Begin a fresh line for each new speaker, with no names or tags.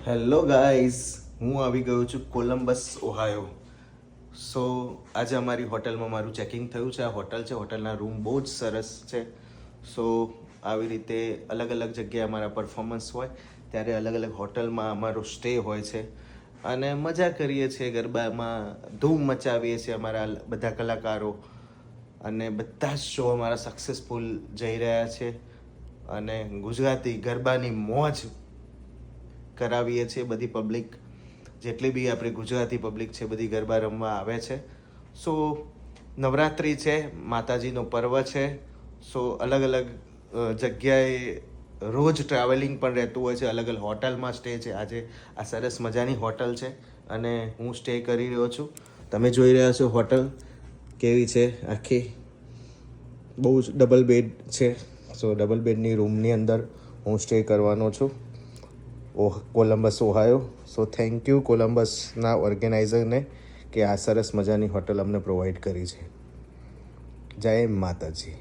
Hello guys, હું આવી ગયો છું કોલંબસ ઓહાયો. સો આજે અમારી હોટલમાં મારું ચેકિંગ થયું છે. આ હોટલ છે, હોટલના રૂમ બહુ જ સરસ છે. સો આવી રીતે અલગ અલગ જગ્યાએ અમારા પરફોર્મન્સ હોય ત્યારે અલગ અલગ હોટલમાં અમારો સ્ટે હોય છે અને મજા કરીએ છીએ, ગરબામાં ધૂમ મચાવીએ છીએ અમારા બધા કલાકારો, અને બધા જ શો અમારા સક્સેસફુલ જઈ રહ્યા છે અને ગુજરાતી ગરબાની મોજ કરાવીએ છીએ. બધી પબ્લિક, જેટલી બી આપણી ગુજરાતી પબ્લિક છે, બધી ગરબા રમવા આવે છે. સો નવરાત્રિ છે, માતાજીનો પર્વ છે. સો અલગ અલગ જગ્યાએ રોજ ટ્રાવેલિંગ પણ રહેતું હોય છે, અલગ અલગ હોટલમાં સ્ટે છે. આજે આ સરસ મજાની હોટલ છે અને હું સ્ટે કરી રહ્યો છું. તમે જોઈ રહ્યા છો હોટલ કેવી છે. આખી બહુ જ ડબલ બેડ છે. સો ડબલ બેડની રૂમની અંદર હું સ્ટે કરવાનો છું, Columbus Ohio. So thank you કોલંબસના ઓર્ગેનાઇઝરને કે આ સરસ મજાની હોટલ અમને પ્રોવાઈડ કરી છે. જય માતાજી.